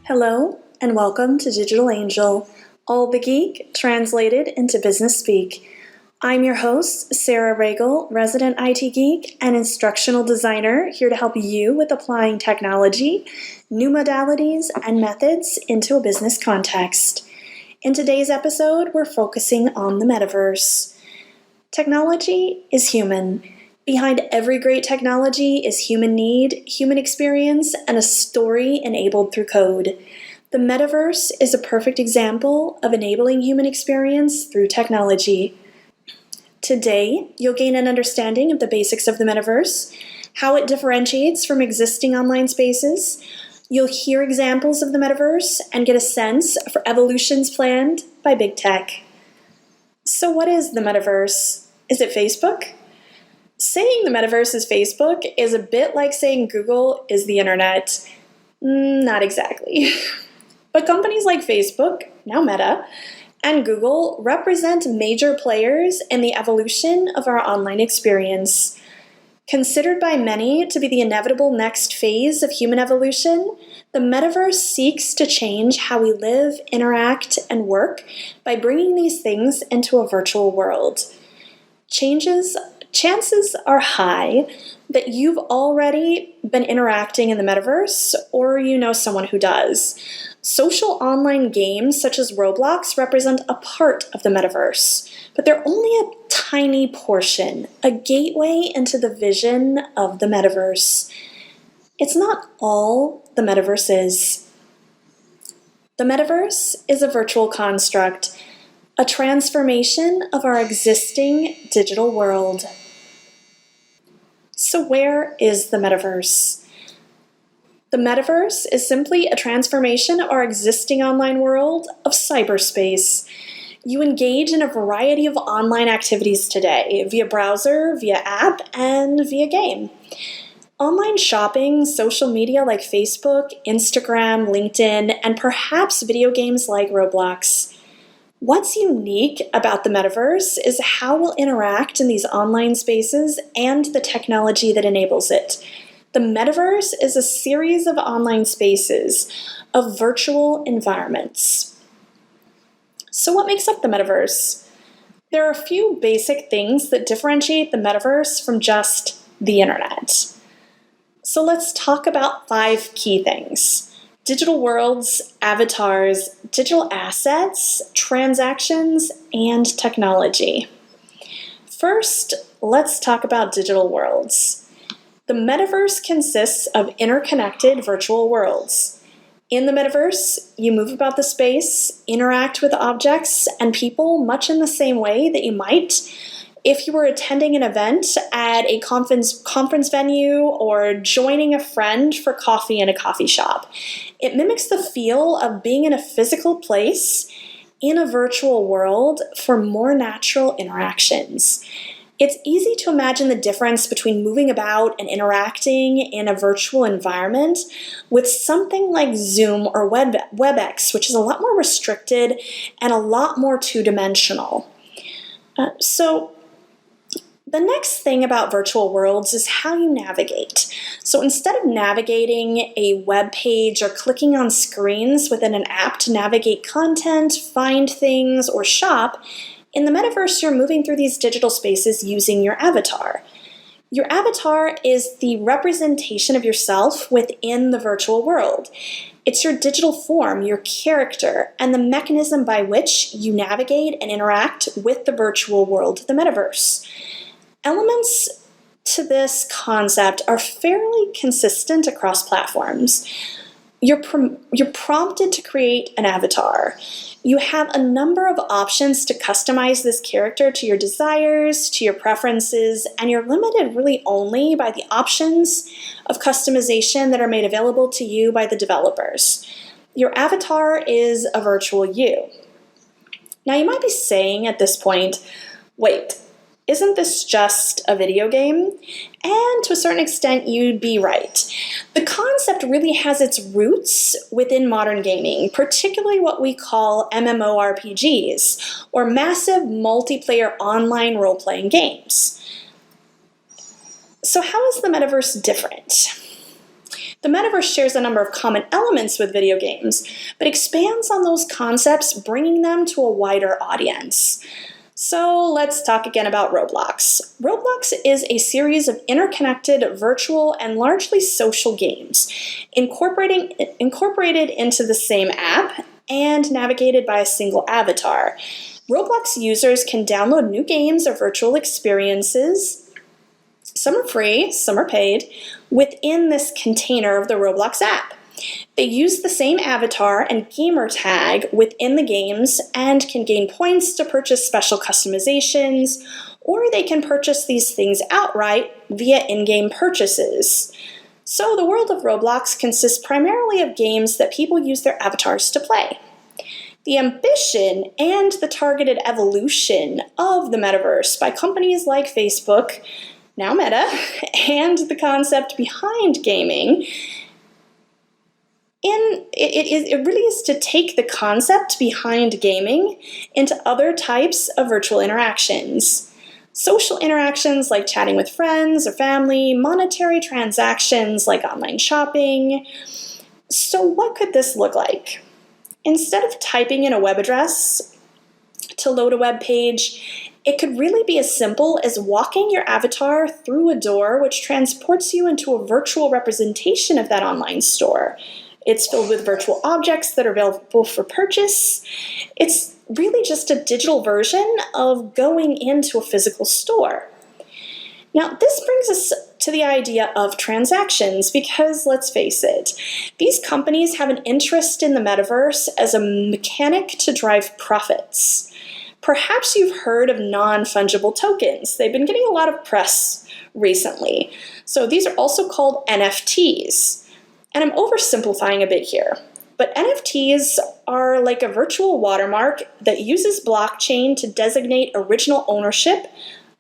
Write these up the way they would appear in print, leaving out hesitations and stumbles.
Hello, and welcome to Digital Angel, all the geek translated into business speak. I'm your host, Sarah Regal, resident IT geek and instructional designer, here to help you with applying technology, new modalities, and methods into a business context. In today's episode, we're focusing on the metaverse. Technology is human. Behind every great technology is human need, human experience, and a story enabled through code. The metaverse is a perfect example of enabling human experience through technology. Today, you'll gain an understanding of the basics of the metaverse, how it differentiates from existing online spaces. You'll hear examples of the metaverse and get a sense for evolutions planned by big tech. So what is the metaverse? Is it Facebook? Saying the metaverse is Facebook is a bit like saying Google is the internet. Not exactly. But companies like Facebook, now Meta, and Google represent major players in the evolution of our online experience. Considered by many to be the inevitable next phase of human evolution, the metaverse seeks to change how we live, interact, and work by bringing these things into a virtual world. Chances are high that you've already been interacting in the metaverse, or you know someone who does. Social online games such as Roblox represent a part of the metaverse, but they're only a tiny portion, a gateway into the vision of the metaverse. It's not all the metaverse is. The metaverse is a virtual construct, a transformation of our existing digital world. So where is the metaverse? The metaverse is simply a transformation of our existing online world of cyberspace. You engage in a variety of online activities today, via browser, via app, and via game. Online shopping, social media like Facebook, Instagram, LinkedIn, and perhaps video games like Roblox. What's unique about the metaverse is how we'll interact in these online spaces and the technology that enables it. The metaverse is a series of online spaces, of virtual environments. So what makes up the metaverse? There are a few basic things that differentiate the metaverse from just the internet. So let's talk about 5 key things: digital worlds, avatars, digital assets, transactions, and technology. First, let's talk about digital worlds. The metaverse consists of interconnected virtual worlds. In the metaverse, you move about the space, interact with objects and people much in the same way that you might if you were attending an event at a conference venue or joining a friend for coffee in a coffee shop. It mimics the feel of being in a physical place in a virtual world for more natural interactions. It's easy to imagine the difference between moving about and interacting in a virtual environment with something like Zoom or WebEx, which is a lot more restricted and a lot more two-dimensional. The next thing about virtual worlds is how you navigate. So instead of navigating a web page or clicking on screens within an app to navigate content, find things, or shop, in the metaverse you're moving through these digital spaces using your avatar. Your avatar is the representation of yourself within the virtual world. It's your digital form, your character, and the mechanism by which you navigate and interact with the virtual world of the metaverse. Elements to this concept are fairly consistent across platforms. You're prompted to create an avatar. You have a number of options to customize this character to your desires, to your preferences, and you're limited really only by the options of customization that are made available to you by the developers. Your avatar is a virtual you. Now you might be saying at this point, wait, isn't this just a video game? And to a certain extent, you'd be right. The concept really has its roots within modern gaming, particularly what we call MMORPGs, or massive multiplayer online role-playing games. So how is the metaverse different? The metaverse shares a number of common elements with video games, but expands on those concepts, bringing them to a wider audience. So let's talk again about Roblox. Roblox is a series of interconnected, virtual, and largely social games, incorporated into the same app and navigated by a single avatar. Roblox users can download new games or virtual experiences, some are free, some are paid, within this container of the Roblox app. They use the same avatar and gamer tag within the games and can gain points to purchase special customizations, or they can purchase these things outright via in-game purchases. So the world of Roblox consists primarily of games that people use their avatars to play. The ambition and the targeted evolution of the metaverse by companies like Facebook, now Meta, and the concept behind gaming, it really is to take the concept behind gaming into other types of virtual interactions. Social interactions like chatting with friends or family, monetary transactions like online shopping. So what could this look like? Instead of typing in a web address to load a web page, it could really be as simple as walking your avatar through a door which transports you into a virtual representation of that online store. It's filled with virtual objects that are available for purchase. It's really just a digital version of going into a physical store. Now, this brings us to the idea of transactions because, let's face it, these companies have an interest in the metaverse as a mechanic to drive profits. Perhaps you've heard of non-fungible tokens. They've been getting a lot of press recently. So these are also called NFTs. And I'm oversimplifying a bit here. But NFTs are like a virtual watermark that uses blockchain to designate original ownership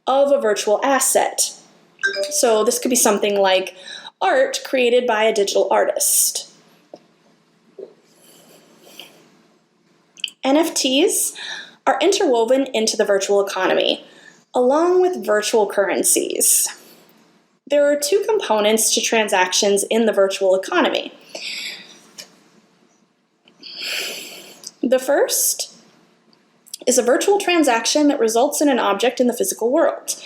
of a virtual asset. So this could be something like art created by a digital artist. NFTs are interwoven into the virtual economy, along with virtual currencies. There are two components to transactions in the virtual economy. The first is a virtual transaction that results in an object in the physical world.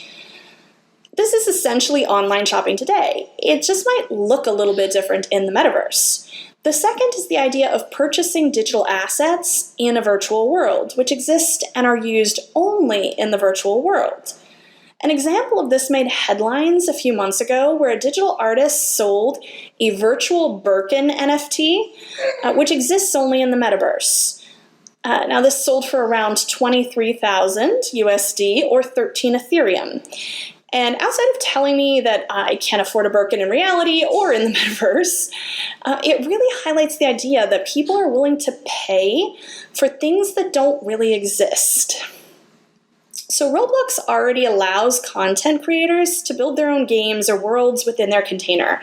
This is essentially online shopping today. It just might look a little bit different in the metaverse. The second is the idea of purchasing digital assets in a virtual world, which exist and are used only in the virtual world. An example of this made headlines a few months ago where a digital artist sold a virtual Birkin NFT, which exists only in the metaverse. Now this sold for around 23,000 USD or 13 Ethereum. And outside of telling me that I can't afford a Birkin in reality or in the metaverse, it really highlights the idea that people are willing to pay for things that don't really exist. So Roblox already allows content creators to build their own games or worlds within their container.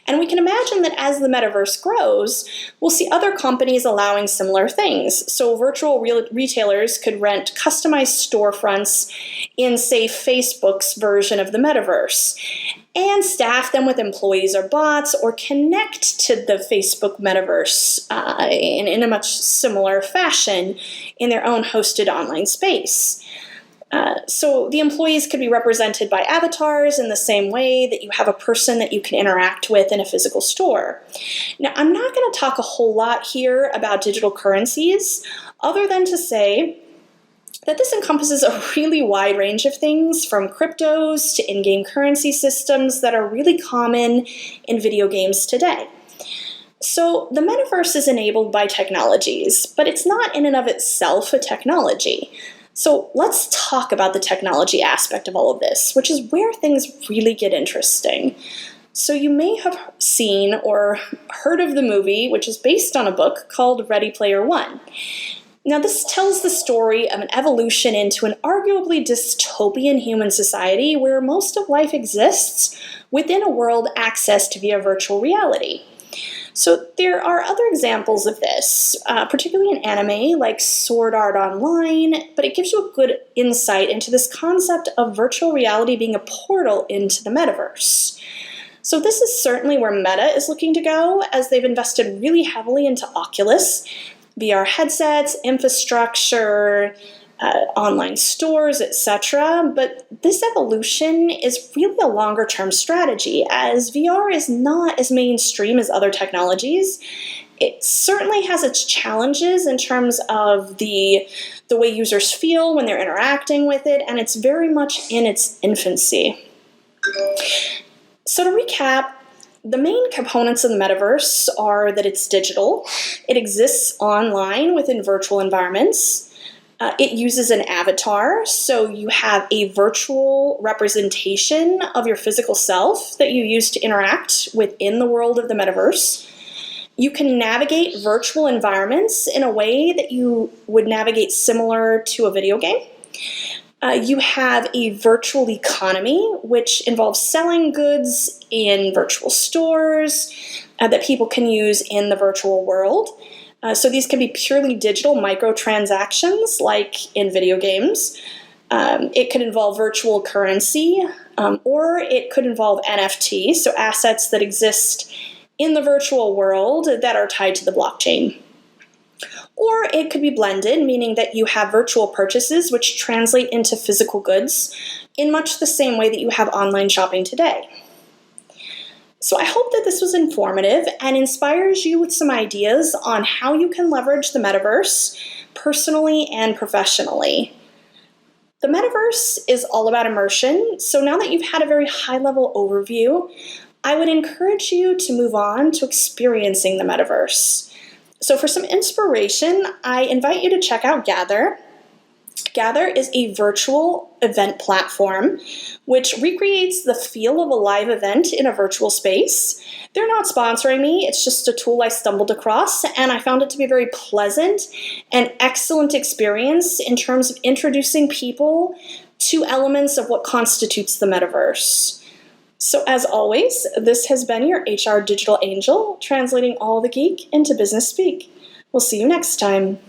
And we can imagine that as the metaverse grows, we'll see other companies allowing similar things. So virtual retailers could rent customized storefronts in, say, Facebook's version of the metaverse, and staff them with employees or bots, or connect to the Facebook metaverse in a much similar fashion in their own hosted online space. So the employees could be represented by avatars in the same way that you have a person that you can interact with in a physical store. Now, I'm not going to talk a whole lot here about digital currencies, other than to say that this encompasses a really wide range of things, from cryptos to in-game currency systems that are really common in video games today. So the metaverse is enabled by technologies, but it's not in and of itself a technology. So let's talk about the technology aspect of all of this, which is where things really get interesting. So you may have seen or heard of the movie, which is based on a book called Ready Player One. Now this tells the story of an evolution into an arguably dystopian human society where most of life exists within a world accessed via virtual reality. So there are other examples of this, particularly in anime like Sword Art Online, but it gives you a good insight into this concept of virtual reality being a portal into the metaverse. So this is certainly where Meta is looking to go, as they've invested really heavily into Oculus, VR headsets, infrastructure, online stores, etc. But this evolution is really a longer-term strategy, as VR is not as mainstream as other technologies. It certainly has its challenges in terms of the way users feel when they're interacting with it, and it's very much in its infancy. So to recap, the main components of the metaverse are that it's digital, it exists online within virtual environments, it uses an avatar, so you have a virtual representation of your physical self that you use to interact within the world of the metaverse. You can navigate virtual environments in a way that you would navigate similar to a video game. You have a virtual economy, which involves selling goods in virtual stores that people can use in the virtual world. So these can be purely digital microtransactions, like in video games. It could involve virtual currency, or it could involve NFT, so assets that exist in the virtual world that are tied to the blockchain. Or it could be blended, meaning that you have virtual purchases which translate into physical goods in much the same way that you have online shopping today. So I hope that this was informative and inspires you with some ideas on how you can leverage the metaverse personally and professionally. The metaverse is all about immersion, so now that you've had a very high-level overview, I would encourage you to move on to experiencing the metaverse. So for some inspiration, I invite you to check out Gather. Gather is a virtual event platform which recreates the feel of a live event in a virtual space. They're not sponsoring me, it's just a tool I stumbled across, and I found it to be a very pleasant and excellent experience in terms of introducing people to elements of what constitutes the metaverse. So as always, this has been your HR Digital Angel, translating all the geek into business speak. We'll see you next time.